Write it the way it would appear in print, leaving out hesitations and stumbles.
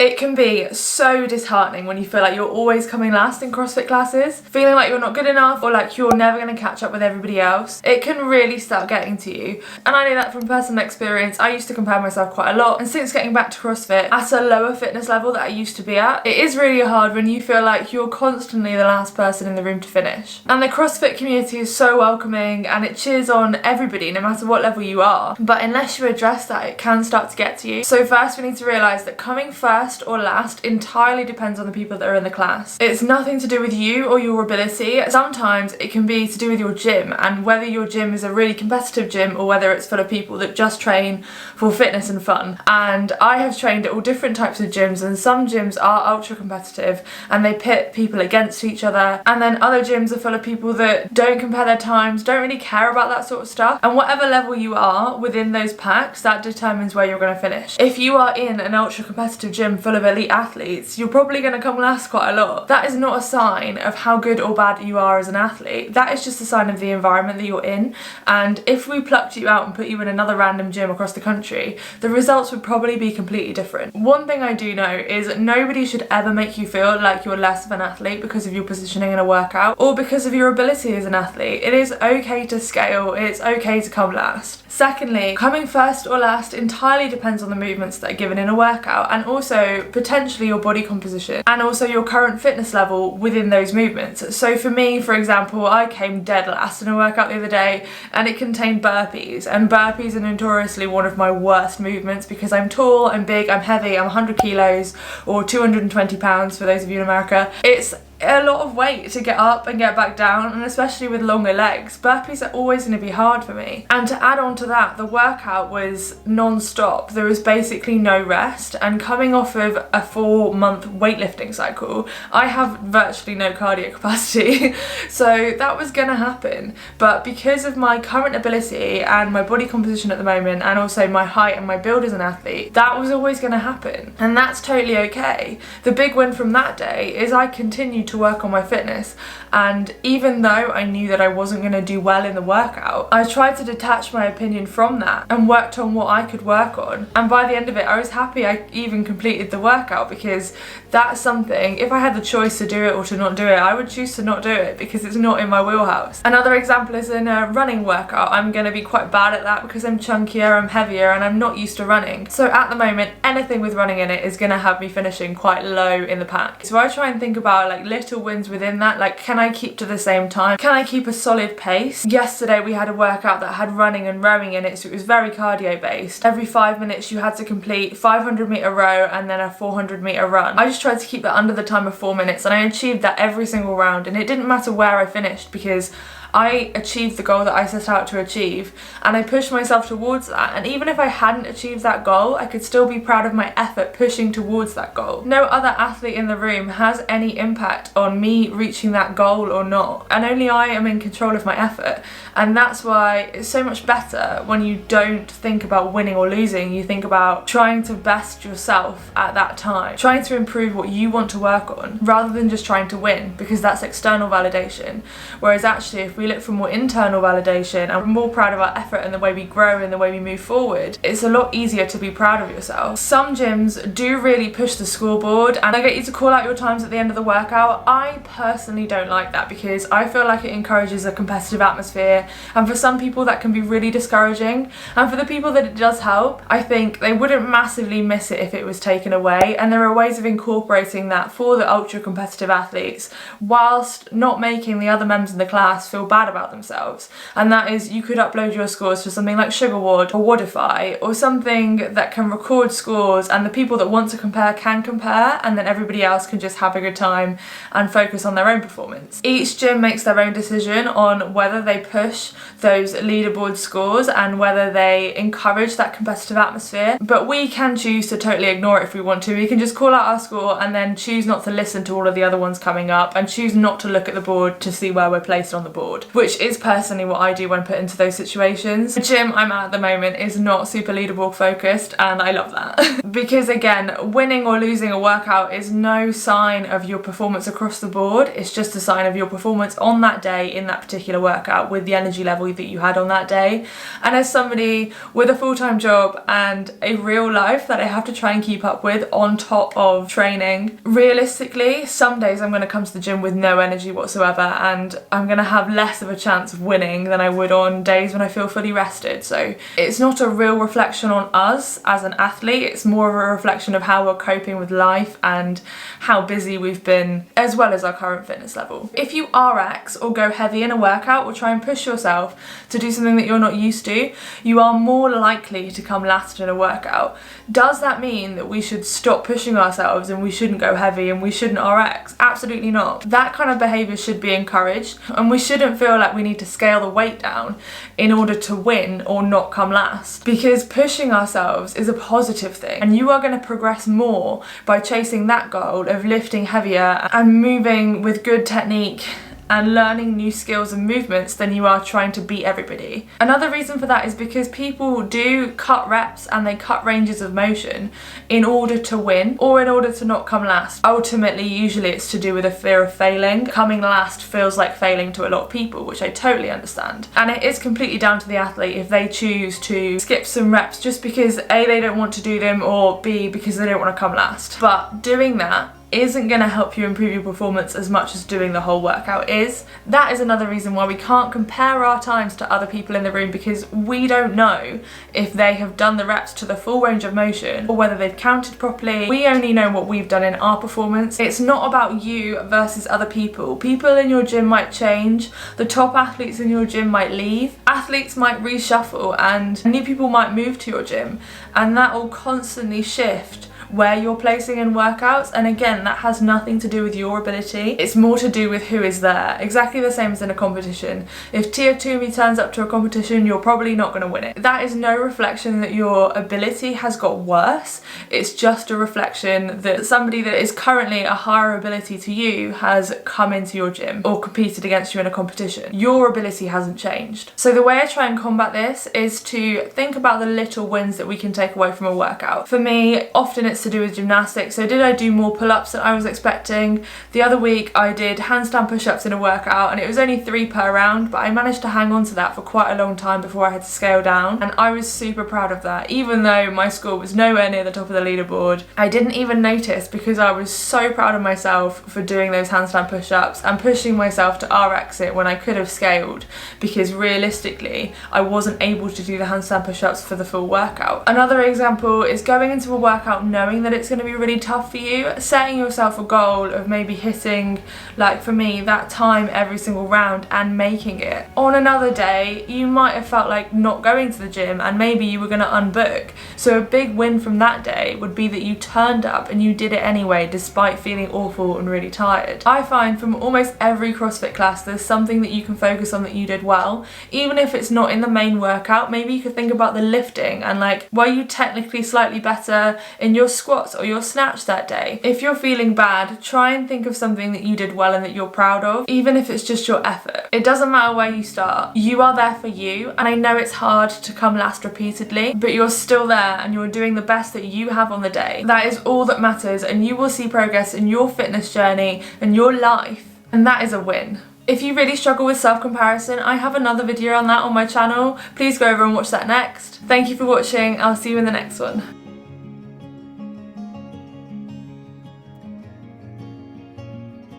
It can be so disheartening when you feel like you're always coming last in CrossFit classes, feeling like you're not good enough or like you're never going to catch up with everybody else. It can really start getting to you. And I know that from personal experience. I used to compare myself quite a lot, and since getting back to CrossFit at a lower fitness level that I used to be at, it is really hard when you feel like you're constantly the last person in the room to finish. And the CrossFit community is so welcoming and it cheers on everybody no matter what level you are. But unless you address that, it can start to get to you. So first we need to realise that coming first or last entirely depends on the people that are in the class. It's nothing to do with you or your ability. Sometimes it can be to do with your gym, and whether your gym is a really competitive gym or whether it's full of people that just train for fitness and fun. And I have trained at all different types of gyms, and some gyms are ultra competitive and they pit people against each other, and then other gyms are full of people that don't compare their times, don't really care about that sort of stuff. And whatever level you are within those packs, that determines where you're going to finish. If you are in an ultra competitive gym full of elite athletes, you're probably going to come last quite a lot. That is not a sign of how good or bad you are as an athlete. That is just a sign of the environment that you're in. And if we plucked you out and put you in another random gym across the country, the results would probably be completely different. One thing I do know is that nobody should ever make you feel like you're less of an athlete because of your positioning in a workout or because of your ability as an athlete. It is okay to scale, it's okay to come last. Secondly, coming first or last entirely depends on the movements that are given in a workout, and also potentially your body composition and also your current fitness level within those movements. So for me, for example, I came dead last in a workout the other day and it contained burpees, and burpees are notoriously one of my worst movements because I'm tall, I'm big, I'm heavy, I'm 100 kilos or 220 pounds for those of you in America. It's a lot of weight to get up and get back down, and especially with longer legs, burpees are always going to be hard for me. And to add on to that, the workout was non-stop. There was basically no rest, and coming off of a 4-month weightlifting cycle, I have virtually no cardio capacity. So that was going to happen. But because of my current ability and my body composition at the moment, and also my height and my build as an athlete, that was always going to happen, and that's totally okay. The big win from that day is I continued to work on my fitness, and even though I knew that I wasn't going to do well in the workout, I tried to detach my opinion from that and worked on what I could work on. And by the end of it, I was happy I even completed the workout, because that's something, if I had the choice to do it or to not do it, I would choose to not do it because it's not in my wheelhouse. Another example is in a running workout. I'm going to be quite bad at that because I'm chunkier, I'm heavier, and I'm not used to running. So at the moment, anything with running in it is going to have me finishing quite low in the pack. So I try and think about like little wins within that, like can I keep to the same time? Can I keep a solid pace? Yesterday we had a workout that had running and rowing in it, so it was very cardio based. Every 5 minutes you had to complete 500-meter row and then a 400-meter run. I just tried to keep that under the time of 4 minutes, and I achieved that every single round, and it didn't matter where I finished because I achieved the goal that I set out to achieve, and I pushed myself towards that. And even if I hadn't achieved that goal, I could still be proud of my effort pushing towards that goal. No other athlete in the room has any impact on me reaching that goal or not, and only I am in control of my effort. And that's why it's so much better when you don't think about winning or losing. You think about trying to best yourself at that time, trying to improve what you want to work on rather than just trying to win, because that's external validation. Whereas actually, if we look for more internal validation and we're more proud of our effort and the way we grow and the way we move forward, it's a lot easier to be proud of yourself. Some gyms do really push the scoreboard and they get you to call out your times at the end of the workout. I personally don't like that because I feel like it encourages a competitive atmosphere, and for some people that can be really discouraging, and for the people that it does help, I think they wouldn't massively miss it if it was taken away. And there are ways of incorporating that for the ultra competitive athletes whilst not making the other members in the class feel bad about themselves. And that is, you could upload your scores to something like Sugarward or Wodify or something that can record scores, and the people that want to compare can compare, and then everybody else can just have a good time and focus on their own performance. Each gym makes their own decision on whether they push those leaderboard scores and whether they encourage that competitive atmosphere, but we can choose to totally ignore it if we want to. We can just call out our score and then choose not to listen to all of the other ones coming up, and choose not to look at the board to see where we're placed on the board. leaderboard, which is personally what I do when put into those situations. The gym I'm at the moment is not super leaderboard focused, and I love that. Because again, winning or losing a workout is no sign of your performance across the board. It's just a sign of your performance on that day in that particular workout with the energy level that you had on that day. And as somebody with a full-time job and a real life that I have to try and keep up with on top of training, realistically, some days I'm going to come to the gym with no energy whatsoever, and I'm going to have less of a chance of winning than I would on days when I feel fully rested. So it's not a real reflection on us as an athlete, it's more of a reflection of how we're coping with life and how busy we've been, as well as our current fitness level. If you RX or go heavy in a workout or try and push yourself to do something that you're not used to, you are more likely to come last in a workout. Does that mean that we should stop pushing ourselves and we shouldn't go heavy and we shouldn't RX? Absolutely not. That kind of behaviour should be encouraged, and we shouldn't feel like we need to scale the weight down in order to win or not come last, because pushing ourselves is a positive thing, and you are going to progress more by chasing that goal of lifting heavier and moving with good technique and learning new skills and movements than you are trying to beat everybody. Another reason for that is because people do cut reps and they cut ranges of motion in order to win or in order to not come last. Ultimately, usually it's to do with a fear of failing. Coming last feels like failing to a lot of people, which I totally understand. And it is completely down to the athlete if they choose to skip some reps just because A, they don't want to do them, or B, because they don't want to come last. But doing that isn't going to help you improve your performance as much as doing the whole workout is. That is another reason why we can't compare our times to other people in the room, because we don't know if they have done the reps to the full range of motion or whether they've counted properly. We only know what we've done in our performance. It's not about you versus other people. People in your gym might change, the top athletes in your gym might leave, athletes might reshuffle, and new people might move to your gym, and that will constantly shift where you're placing in workouts. And again, that has nothing to do with your ability, it's more to do with who is there. Exactly the same as in a competition. If Tia Toomey turns up to a competition, you're probably not going to win it. That is no reflection that your ability has got worse, it's just a reflection that somebody that is currently a higher ability to you has come into your gym or competed against you in a competition. Your ability hasn't changed. So the way I try and combat this is to think about the little wins that we can take away from a workout. For me, often it's to do with gymnastics. So did I do more pull-ups than I was expecting? The other week I did handstand push-ups in a workout, and it was only 3 per round, but I managed to hang on to that for quite a long time before I had to scale down, and I was super proud of that. Even though my score was nowhere near the top of the leaderboard, I didn't even notice because I was so proud of myself for doing those handstand push-ups and pushing myself to RX it when I could have scaled, because realistically I wasn't able to do the handstand push-ups for the full workout. Another example is going into a workout knowing that it's going to be really tough for you, setting yourself a goal of maybe hitting, like for me, that time every single round and making it. On another day, you might have felt like not going to the gym and maybe you were going to unbook. So a big win from that day would be that you turned up and you did it anyway, despite feeling awful and really tired. I find from almost every CrossFit class, there's something that you can focus on that you did well. Even if it's not in the main workout, maybe you could think about the lifting and like, were you technically slightly better in your squats or your snatch that day? If you're feeling bad, try and think of something that you did well and that you're proud of, even if it's just your effort. It doesn't matter where you start, you are there for you, and I know it's hard to come last repeatedly, but you're still there and you're doing the best that you have on the day. That is all that matters, and you will see progress in your fitness journey and your life, and that is a win. If you really struggle with self-comparison, I have another video on that on my channel. Please go over and watch that next. Thank you for watching, I'll see you in the next one.